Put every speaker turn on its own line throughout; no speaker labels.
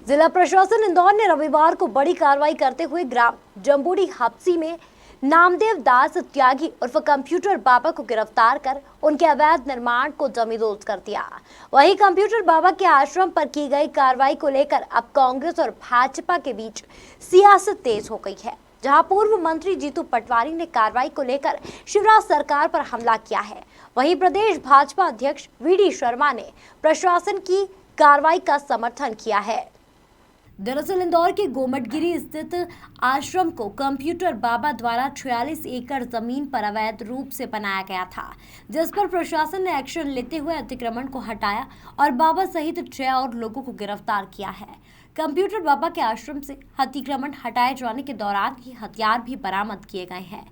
जिला प्रशासन इंदौर ने रविवार को बड़ी कार्रवाई करते हुए ग्राम जम्बूडी हप्सी में नामदेव दास त्यागी उर्फ कंप्यूटर बाबा को गिरफ्तार कर उनके अवैध निर्माण को जमींदोज कर दिया। वहीं कंप्यूटर बाबा के आश्रम पर की गई कार्रवाई को लेकर अब कांग्रेस और भाजपा के बीच सियासत तेज हो गई है, जहां पूर्व मंत्री जीतू पटवारी ने कार्रवाई को लेकर शिवराज सरकार पर हमला किया है। वहीं प्रदेश भाजपा अध्यक्ष वीडी शर्मा ने प्रशासन की कार्रवाई का समर्थन किया है। दरअसल इंदौर के गोमटगिरी स्थित आश्रम को कंप्यूटर बाबा द्वारा 46 एकड़ जमीन पर अवैध रूप से बनाया गया था, जिस पर प्रशासन ने एक्शन लेते हुए अतिक्रमण को हटाया और बाबा सहित 6 और लोगों को गिरफ्तार किया है। कंप्यूटर बाबा के आश्रम से अतिक्रमण हटाए जाने के दौरान ही हथियार भी बरामद किए गए हैं।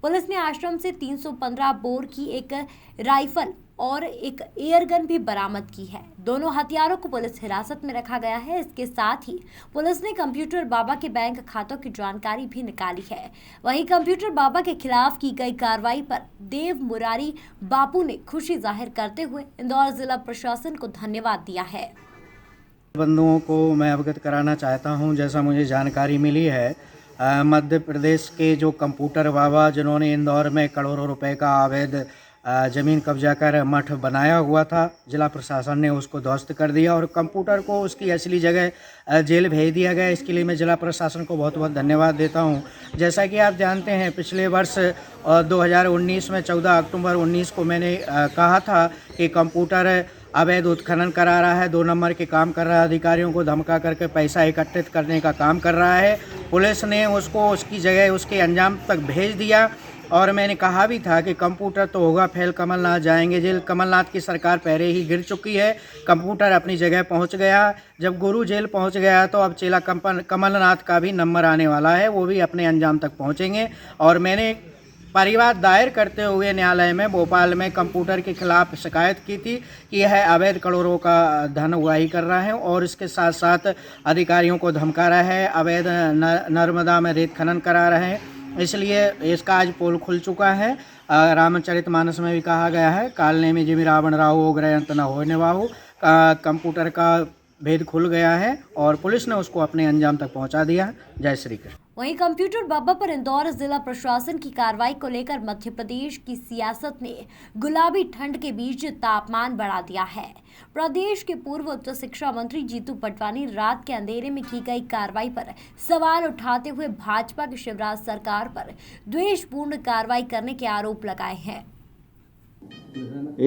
पुलिस ने आश्रम से 315 बोर की एक राइफल और एक एयरगन भी बरामद की है। दोनों हथियारों को पुलिस हिरासत में रखा गया है। इसके साथ ही पुलिस ने कंप्यूटर बाबा के बैंक खातों की जानकारी भी निकाली है। वहीं कंप्यूटर बाबा के खिलाफ की गई कार्रवाई पर देव मुरारी बापू ने खुशी जाहिर करते हुए इंदौर जिला प्रशासन को धन्यवाद दिया है।
बंधुओं को मैं अवगत कराना चाहता हूं, जैसा मुझे जानकारी मिली है, मध्य प्रदेश के जो कंप्यूटर बाबा जिन्होंने इंदौर में करोड़ों रुपए का अवैध ज़मीन कब्जा कर मठ बनाया हुआ था, जिला प्रशासन ने उसको ध्वस्त कर दिया और कंप्यूटर को उसकी असली जगह जेल भेज दिया गया। इसके लिए मैं जिला प्रशासन को बहुत बहुत धन्यवाद देता हूं। जैसा कि आप जानते हैं, पिछले वर्ष 2019 में 14 अक्टूबर 19 को मैंने कहा था कि कंप्यूटर अवैध उत्खनन करा रहा है, 2 नंबर के काम कर रहा है, अधिकारियों को धमका करके पैसा एकत्रित करने का काम कर रहा है। पुलिस ने उसको उसकी जगह उसके अंजाम तक भेज दिया और मैंने कहा भी था कि कंप्यूटर तो होगा फेल, कमलनाथ जाएंगे जेल। कमलनाथ की सरकार पहले ही गिर चुकी है, कंप्यूटर अपनी जगह पहुंच गया। जब गुरु जेल पहुंच गया तो अब चेला कमलनाथ का भी नंबर आने वाला है, वो भी अपने अंजाम तक पहुंचेंगे। और मैंने परिवाद दायर करते हुए न्यायालय में भोपाल में कंप्यूटर के खिलाफ शिकायत की थी कि यह अवैध करोड़ों का धन उगाही कर रहा है और इसके साथ साथ अधिकारियों को धमका रहा है, अवैध नर्मदा में रेत खनन करा रहे हैं। इसलिए इसका आज पोल खुल चुका है। रामचरितमानस में भी कहा गया है, कालने में जिमि रावण राहु ग्रह अंत न होने वाहु। कंप्यूटर का भेद खुल गया है और पुलिस ने उसको अपने अंजाम तक पहुंचा दिया। जय श्री कृष्ण।
वहीं कंप्यूटर बाबा पर इंदौर जिला प्रशासन की कार्रवाई को लेकर मध्य प्रदेश की सियासत ने गुलाबी ठंड के बीच तापमान बढ़ा दिया है। प्रदेश के पूर्व उच्च शिक्षा मंत्री जीतू पटवारी रात के अंधेरे में की गई कार्रवाई पर सवाल उठाते हुए भाजपा की शिवराज सरकार पर द्वेषपूर्ण कार्रवाई करने के आरोप लगाए हैं।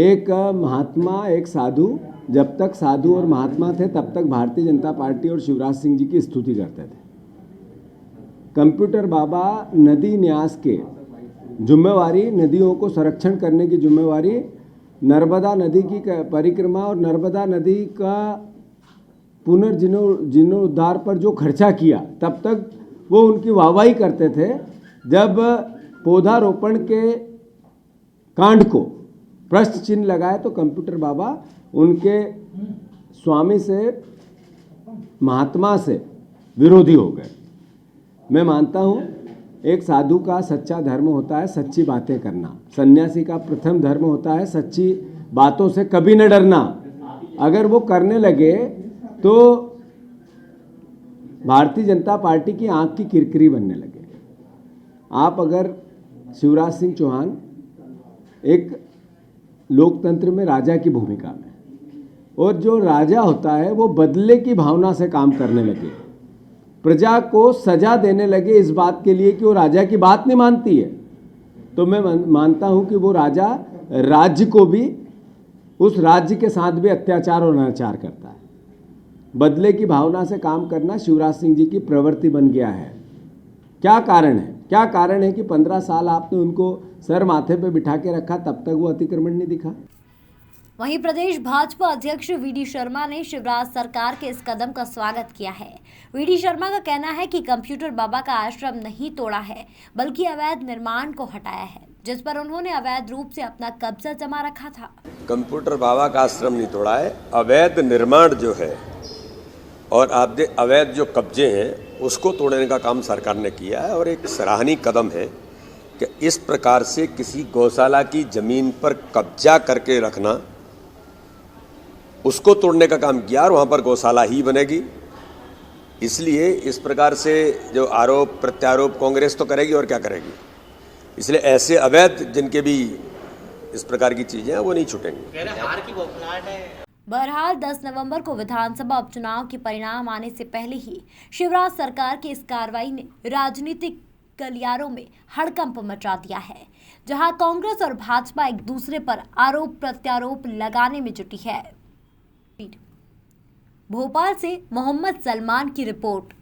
एक महात्मा, एक साधु, जब तक साधु और महात्मा थे तब तक भारतीय जनता पार्टी और शिवराज सिंह जी की स्तुति करते थे। कंप्यूटर बाबा नदी न्यास के जिम्मेवारी, नदियों को संरक्षण करने की जिम्मेवारी, नर्मदा नदी की परिक्रमा और नर्मदा नदी का पुनर्जीर्णोद्धार पर जो खर्चा किया, तब तक वो उनकी वाहवाही करते थे। जब पौधारोपण के कांड को प्रश्न चिन्ह लगाए तो कंप्यूटर बाबा उनके स्वामी से, महात्मा से विरोधी हो गए। मैं मानता हूँ एक साधु का सच्चा धर्म होता है सच्ची बातें करना, सन्यासी का प्रथम धर्म होता है सच्ची बातों से कभी न डरना। अगर वो करने लगे तो भारतीय जनता पार्टी की आंख की किरकिरी बनने लगे। आप अगर शिवराज सिंह चौहान एक लोकतंत्र में राजा की भूमिका में, और जो राजा होता है वो बदले की भावना से काम करने लगे, प्रजा को सजा देने लगे इस बात के लिए कि वो राजा की बात नहीं मानती है, तो मैं मानता हूं कि वो राजा राज्य को भी, उस राज्य के साथ भी अत्याचार और अनाचार करता है। बदले की भावना से काम करना शिवराज सिंह जी की प्रवृत्ति बन गया है। क्या कारण है? क्या कारण है कि 15 साल आपने उनको सर माथे पे बिठा के रखा, तब तक वो अतिक्रमण नहीं दिखा?
वहीं प्रदेश भाजपा अध्यक्ष वीडी शर्मा ने शिवराज सरकार के इस कदम का स्वागत किया है। वीडी शर्मा का कहना है कि कंप्यूटर बाबा का आश्रम नहीं तोड़ा है, बल्कि अवैध निर्माण को हटाया है, जिस पर उन्होंने अवैध रूप से अपना कब्जा जमा रखा था।
कंप्यूटर बाबा का आश्रम नहीं तोड़ा है, अवैध निर्माण जो है और अवैध जो कब्जे हैं उसको तोड़ने का काम सरकार ने किया है। और एक सराहनीय कदम है कि इस प्रकार से किसी गौशाला की जमीन पर कब्जा करके रखना, उसको तोड़ने का काम किया और वहाँ पर गौशाला ही बनेगी इसलिए इस प्रकार से जो आरोप प्रत्यारोप कांग्रेस तो करेगी और क्या करेगी, इसलिए ऐसे अवैध जिनके भी इस प्रकार की चीजें हैं वो नहीं छूटेंगी।
हार की बौखलाहट है।
बहरहाल 10 नवंबर को विधानसभा उपचुनाव के परिणाम आने से पहले ही शिवराज सरकार की इस कार्रवाई ने राजनीतिक गलियारों में हड़कंप मचा दिया है, जहां कांग्रेस और भाजपा एक दूसरे पर आरोप प्रत्यारोप लगाने में जुटी है। भोपाल से मोहम्मद सलमान की रिपोर्ट।